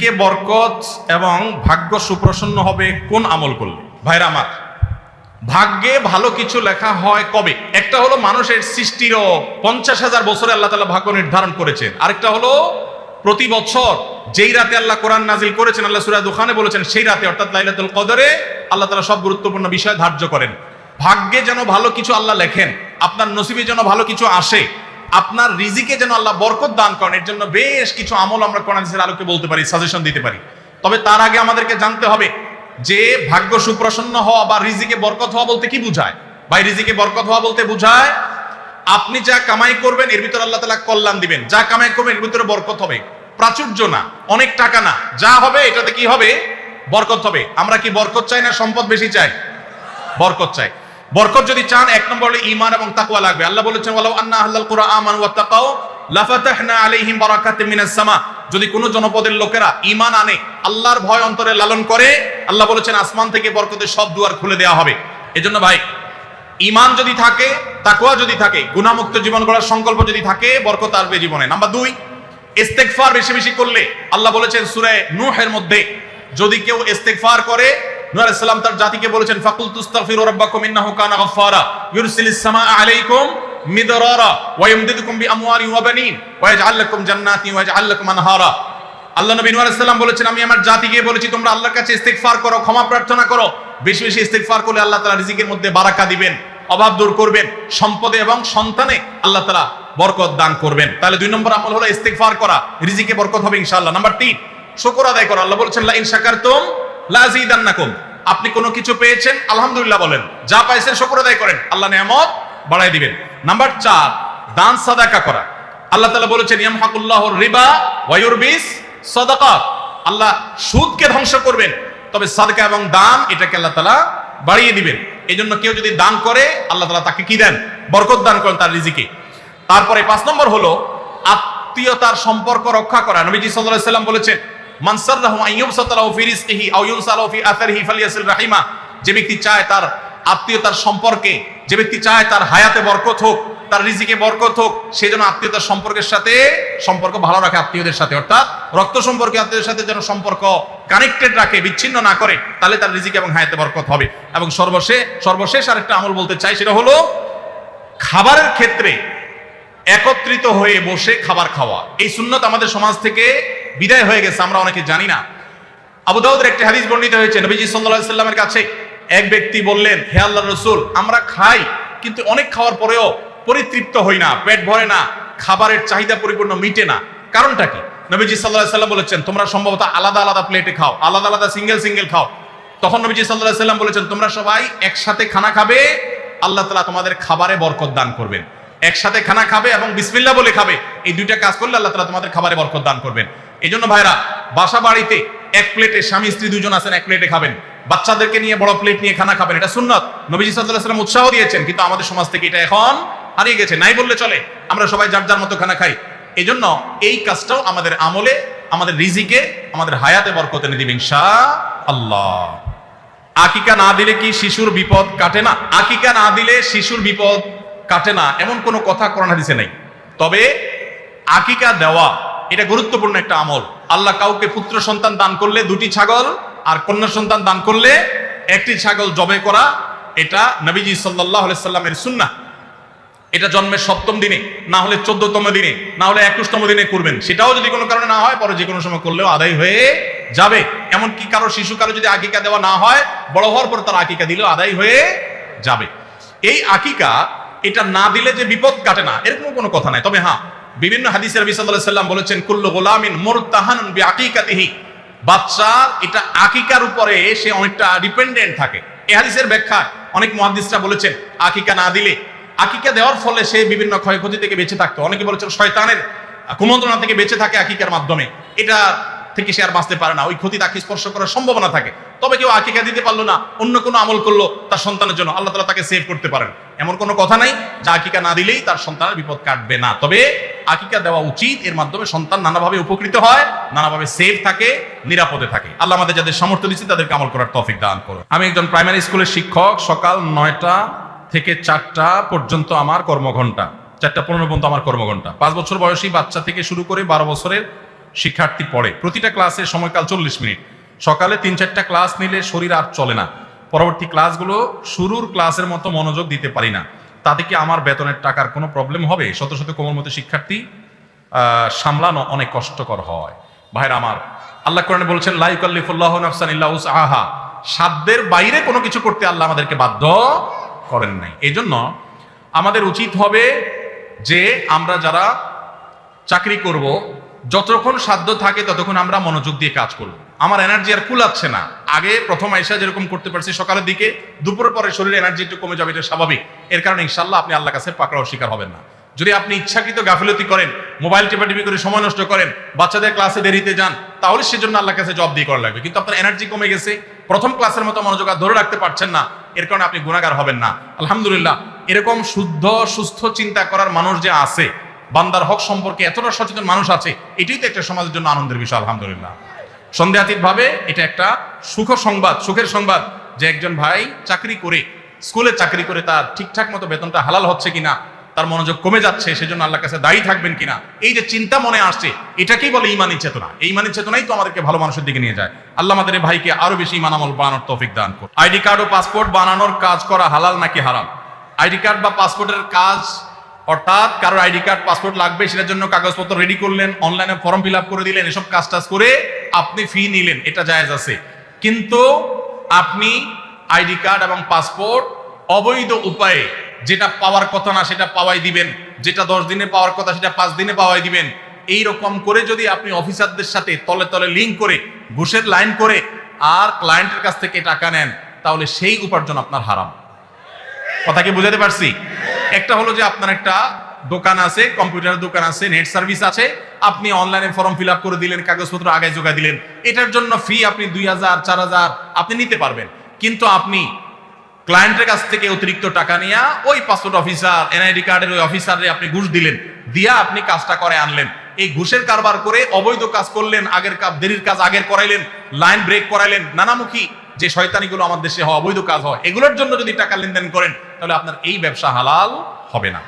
কে বরকত এবং ভাগ্য সুপ্রসন্ন হবে কোন আমল করলে? ভাইরা আমার, ভাগ্যে ভালো কিছু লেখা হয় কবে? একটা হলো মানুষের সৃষ্টিরও 50,000 বছরে আল্লাহ তাআলা ভাগ্য নির্ধারণ করেছেন। আরেকটা হলো প্রতি বছর যেই রাতে আল্লাহ কোরআন নাজিল করেছেন, আল্লাহ সূরা দুখানে বলেছেন সেই রাতে অর্থাৎ লাইলাতুল কদরে আল্লাহ তাআলা সব গুরুত্বপূর্ণ বিষয় ধার্য করেন। ভাগ্যে যেন ভালো কিছু আল্লাহ লেখেন, আপনার নসিবে যেন ভালো কিছু আসে, আপনার রিজিকে যেন আল্লাহ বরকত দান করেন, এর জন্য বেশ কিছু আমল আমরা কোরআন হাদিসের আলোকে বলতে পারি, সাজেশন দিতে পারি। তবে তার আগে আমাদেরকে জানতে হবে যে ভাগ্য সুপ্রসন্ন হওয়া বা রিজিকে বরকত হওয়া বলতে কি বোঝায়। ভাই, রিজিকে বরকত হওয়া বলতে বোঝায় আপনি যা কামাই করবেন এর ভিতরে আল্লাহ তাআলা কল্যাণ দিবেন, যা কামাই করবেন এর ভিতরে বরকত হবে। প্রাচুর্য না, অনেক টাকা না, যা হবে এটাতে কি হবে? বরকত হবে। আমরা কি বরকত চাই না সম্পদ বেশি চাই? বরকত চাই। বরকত যদি চান, এক নম্বর হলো ঈমান এবং তাকওয়া লাগবে। আল্লাহ বলেছেন ওয়ালাউ আন্না আহলাল কুরআ আমানু ওয়াত্তাকাউ লাফাতাহনা আলাইহিম বারাকাতিম মিনাস সামা। যদি কোনো জনপদের লোকেরা ঈমান আনে, আল্লাহর ভয় অন্তরে লালন করে, আল্লাহ বলেছেন আসমান থেকে বরকতের সব দুয়ার খুলে দেওয়া হবে। এজন্য ভাই, ঈমান যদি থাকে, তাকওয়া যদি থাকে, গুনাহমুক্ত জীবন গড়ার সংকল্প যদি থাকে, বরকত আসবে জীবনে। নাম্বার 2, ইস্তেগফার বেশি বেশি করলে। আল্লাহ বলেছেন সূরা নূহের মধ্যে, যদি কেউ ইস্তেগফার করে, নূহ আলাইহিস সালাম তার জাতিকে বলেছেন ফাকুল তুস্তাগফিরু রাব্বাকুম ইন্নাহু কানা গাফফারা ইউরসিলিস সামাআ আলাইকুম মিদরারা ওয়া ইমদিদুকুম বিআমওয়ালিন ওয়া বানিন ওয়া ইয়াজআল লাকুম জান্নাতিন ওয়া ইয়াজআল লাকুম আনহারা। আল্লাহ নবী নূহ আলাইহিস সালাম বলেছেন, আমি আমার জাতিকে বলেছি তোমরা আল্লাহর কাছে ইস্তেগফার করো, ক্ষমা প্রার্থনা করো। বেশি বেশি ইস্তেগফার করলে আল্লাহ তাআলা রিজিকের মধ্যে বারাকা দিবেন, অভাব দূর করবেন, সম্পদে এবং সন্তানে আল্লাহ তাআলা বরকত দান করবেন। তাহলে 2 নম্বর আমল হলো ইস্তেগফার করা, রিজিকে বরকত হবে ইনশাআল্লাহ। নাম্বার 3, শুকর আদায় করা। আল্লাহ বলেছেন লা ইন শাকারতুম লা আযীদান্নাকুম। আপনি কোনো কিছু পেয়েছেন, আলহামদুলিল্লাহ বলেন, যা পাইছেন শুকর আদায় করেন, আল্লাহ নিয়ামত বাড়ায় দিবেন। নাম্বার 4, দান সাদাকা করা। আল্লাহ তাআলা বলেছেন ইয়ামহাকুল্লাহুর রিবা ওয়া ইউরবিস সাদাকাত। আল্লাহ সুদকে ধ্বংস করবেন, তবে সাদকা এবং দান এটাকে আল্লাহ তাআলা বাড়িয়ে দিবেন। এইজন্য কেউ যদি দান করে, আল্লাহ তাআলা তাকে কি দেন? বরকত দান করেন তার রিজিকে। তারপরে 5 নম্বর হলো আত্মীয়তার সম্পর্ক রক্ষা করা। নবীজি সাল্লাল্লাহু আলাইহি সাল্লাম বলেছেন মান সাররাহু আন ইউবসাতা লাহু ফি রিজকিহি আও ইউনসা লাহু ফি আসারিহি ফালিয়াসিল রাহিমা। যে ব্যক্তি চায় তার আত্মীয়তার সম্পর্কে, যে ব্যক্তি চায় তার হায়াতে বরকত হোক, তার রিজিকে বরকত হোক, সে যেন আত্মীয়তার সম্পর্কের সাথে সম্পর্ক ভালো রাখে, আত্মীয়দের সাথে, অর্থাৎ রক্ত সম্পর্কে আত্মীয়দের সাথে যেন সম্পর্ক কানেক্টেড রাখে, বিচ্ছিন্ন না করে, তাহলে তার রিজিকে এবং হায়াতে বরকত হবে। এবং সর্বশেষ আরেকটা আমল বলতে চাই, সেটা হলো খাবারের ক্ষেত্রে একত্রিত হয়ে বসে খাবার খাওয়া। এই সুন্নত আমাদের সমাজ থেকে বিদায় হয়ে গেছে, আমরা অনেকে জানি না। আবু দাউদের একটি হাদিস বর্ণিত হয়েছে, নবীজি সাল্লাল্লাহু আলাইহি সাল্লামের কাছে এক ব্যক্তি বললেন, হে আল্লাহর রাসূল, আমরা খাই কিন্তু অনেক খাওয়ার পরেও পরিতৃপ্ত হই না, পেট ভরে না, খাবারের চাহিদা পরিপূর্ণ মিটে না, কারণটা কি? নবীজি সাল্লাল্লাহু আলাইহি সাল্লাম বলেছেন তোমরা সম্ভবত আলাদা আলাদা প্লেটে খাও, আলাদা আলাদা সিঙ্গেল খাও। তখন নবীজি সাল্লাল্লাহু আলাইহি সাল্লাম বলেছেন তোমরা সবাই একসাথে খানা খাবে, আল্লাহ তাআলা তোমাদের খাবারে বরকত দান করবেন। একসাথে খানা খাবে এবং বিসমিল্লাহ বলে খাবে, এই 2টা কাজ করলে আল্লাহ তাআলা তোমাদের খাবারে বরকত দান করবেন। এই জন্য ভাইরা, বাসা বাড়িতে এক প্লেটে স্বামী স্ত্রী 2জন আছেন, এক প্লেটে খাবেন। বাচ্চাদেরকে নিয়ে বড় প্লেট নিয়ে খানা খাবেন, এটা সুন্নাত। নবীজি সাল্লাল্লাহু আলাইহি ওয়াসাল্লাম উৎসাহ দিয়েছেন, কিন্তু আমাদের সমাজ থেকে এটা এখন হারিয়ে গেছে, নাই বললে চলে। আমরা সবাই যার যার মতো খানা খাই। এই জন্য এই কাজটাও আমাদের আমলে, আমাদের রিজিকে, আমাদের হায়াতে বরকত এনে দিবেন ইনশাআল্লাহ। আকিকা না দিলে কি শিশুর বিপদ কাটে না? আকিকা না দিলে শিশুর বিপদ কাটে না এমন কোনো কথা কোরআন হাদিসে নেই। তবে আকিকা দেওয়া এটা গুরুত্বপূর্ণ একটা আমল। আল্লাহ কাউকে পুত্র সন্তান দান করলে 2টি ছাগল, আর কন্যা সন্তান দান করলে 1টি ছাগল জবাই করা, এটা নবীজি সাল্লাল্লাহু আলাইহি সাল্লামের সুন্নাহ। এটা জন্মের 7ম দিনে, না হলে 14তম দিনে, না হলে 21তম দিনে করবেন। সেটাও যদি কোনো কারণে না হয়, পরে যে কোনো সময় করলেও আদায় হয়ে যাবে। এমনকি কারো যদি আকিকা দেওয়া না হয়, বড় হওয়ার পর তার আকিকা দিলেও আদায় হয়ে যাবে। এই আকিকা এটা না দিলে যে বিপদ কাটে না, এরকম কোনো কথা নাই। তবে হ্যাঁ, বিভিন্ন হাদিসে নবী সাল্লাল্লাহু আলাইহি সাল্লাম বলেছেন কুল্লু গোলামিন মুরতাহানুন বিআকিকাতিহি। বাচ্চা এটা আকিকার উপরে সে অনেকটা ডিপেন্ডেন্ট থাকে। এই হাদিসের ব্যাখ্যা অনেক মুহাদ্দিসরা বলেছেন আকিকা না দিলে, আকিকা দেওয়ার ফলে সে বিভিন্ন ক্ষয়ক্ষতি থেকে বেঁচে থাকতো। অনেকে বলেছেন শয়তানের কুমন্ত্রণা থেকে বেঁচে থাকে আকিকার মাধ্যমে, এটা থেকে সে আর বাঁচতে পারে না, ওই ক্ষতি তাকে স্পর্শ করার সম্ভাবনা থাকে। তবে কেউ আকিকা দিতে পারলো না, অন্য কোনো আমল করলো তার সন্তানের জন্য, আল্লাহ তাআলা তাকে সেভ করতে পারেন, এমন কোনো কথা নাই যে আকিকা না দিলেই তার সন্তানের বিপদ কাটবে না। তবে আকিকা দেওয়া উচিত, এর মাধ্যমে সন্তান নানাভাবে উপকৃত হয়, নানাভাবে সেভ থাকে, নিরাপদে থাকে। আল্লাহ আমাদের যাদের সামর্থ্য দিচ্ছে তাদেরকে আমল করার তৌফিক দান করুন। আমি একজন প্রাইমারি স্কুলের শিক্ষক। সকাল 9টা থেকে 4টা পর্যন্ত আমার কর্মঘণ্টা, 4টা 15 পর্যন্ত আমার কর্মঘণ্টা। 5 বছর বয়সী বাচ্চা থেকে শুরু করে 12 বছরের শিক্ষার্থী পড়ে, প্রতিটা ক্লাসের সময়কাল 40 মিনিট, সকালে 3-4টা ক্লাস নিলে শরীর আর চলে না, পরবর্তী ক্লাসগুলো শুরুর ক্লাসের মতো মনোযোগ দিতে পারি না, তাতে কি আমার বেতনের টাকার কোনো প্রবলেম হবে? শত শত কোমলমতি শিক্ষার্থী সামলানো অনেক কষ্টকর হয়। ভাইরা আমার, আল্লাহ কোরআনে বলছেন লা ইউকাল্লিফুল্লাহু নাফসান ইল্লা উসআহা, সাধ্যের বাইরে কোনো কিছু করতে আল্লাহ আমাদেরকে বাধ্য করেন নাই। এজন্য আমাদের উচিত হবে যে আমরা যারা চাকরি করব, যতক্ষণ সাধ্য থাকে ততক্ষণ আমরা মনোযোগ দিয়ে কাজ করব। আমার এনার্জি আর কুলাচ্ছে না, আগে প্রথম আইসা যেরকম করতে পারছি সকালের দিকে, দুপুরের পরে শরীরে এনার্জি একটু কমে যাবে, এটা স্বাভাবিক। এর কারণে ইনশাল্লাহ আপনি আল্লাহর কাছে পাকড়াও শিকার হবেন না। যদি আপনি ইচ্ছাকৃত গাফিলতি করেন, মোবাইল টিপাটিপি করে সময় নষ্ট করেন, বাচ্চাদের ক্লাসে দেরিতে যান, তাহলে সেজন্য আল্লাহর কাছে জব দিয়ে করা লাগবে। কিন্তু আপনার এনার্জি কমে গেছে, প্রথম ক্লাসের মতো মনোযোগ আর ধরে রাখতে পারছেন না, এর কারণে আপনি গুনাহগার হবেন না। আলহামদুলিল্লাহ, এরকম শুদ্ধ সুস্থ চিন্তা করার মানুষ যে আছে, বান্দার হক সম্পর্কে এতটা সচেতন মানুষ আছে, এটাই তো একটা সমাজের জন্য আনন্দের বিষয়। আলহামদুলিল্লাহ, সন্দেহাতীত ভাবে এটা একটা সুখের সংবাদ যে একজন ভাই চাকরি করে, স্কুলে চাকরি করে তার ঠিকঠাক মতো বেতনটা হালাল হচ্ছে কিনা, তার মনোযোগ কমে যাচ্ছে, সেজন্য আল্লাহর কাছে দায়ী থাকবেন কিনা, এই যে চিন্তা মনে আসছে, এটাকেই বলে ঈমানী চেতনা। এই ঈমানী চেতনাই তো আমাদেরকে ভালো মানুষের দিকে নিয়ে যায়। আল্লাহ আমাদের এই ভাইকে আরো বেশি ঈমান আমল বানানোর তৌফিক দান করুন। আইডি কার্ড ও পাসপোর্ট বানানোর কাজ করা হালাল নাকি হারাম? আইডি কার্ড বা পাসপোর্টের কাজ, অর্থাৎ কারোর আইডি কার্ড পাসপোর্ট লাগবে, সেটার জন্য কাগজপত্র রেডি করলেন, অনলাইনে ফর্ম ফিল আপ করে দিলেন, এসব কাজ করে আপনি ফি নিলেন, এটা জায়েজ আছে। কিন্তু আপনি আইডি কার্ড এবং পাসপোর্ট অবৈধ উপায়ে যেটা পাওয়ার কথা না সেটা পাওয়াই দিবেন, যেটা 10 দিনে পাওয়ার কথা সেটা 5 দিনে পাওয়াই দিবেন, এই রকম করে যদি আপনি অফিসারদের সাথে তলে তলে লিঙ্ক করে ঘুষের লাইন করে আর ক্লায়েন্টের কাছ থেকে টাকা নেন, তাহলে সেই উপার্জন আপনার হারাম। কথা কি বুঝাতে পারছি? একটা হলো যে আপনার একটা দোকান আছে, কম্পিউটার দোকান আছে, নেট সার্ভিস আছে, আপনি অনলাইনে ফর্ম ফিল আপ করে দিলেন, কাগজপত্র আগে জোগাড় দিলেন, এটার জন্য ফি আপনি 2000 4000 আপনি নিতে পারবেন। কিন্তু আপনি ক্লায়েন্টের কাছ থেকে অতিরিক্ত টাকা নিয়ে ওই পাসপোর্ট অফিসার, এনআইডি কার্ডের ওই অফিসারে আপনি ঘুষ দিলেন, দিয়া আপনি কাজটা করে আনলেন, এই ঘুষের কারবার করে অবৈধ কাজ করলেন, আগের কাজ দেরির কাজ আগের করাইলেন, লাইন ব্রেক করাইলেন, নানামুখী যে শয়তানিগুলো আমার দেশে হয়, অবৈধ কাজ হয়, এগুলোর জন্য যদি টাকা লেনদেন করেন, তাহলে আপনার এই ব্যবসা হালাল হবে না।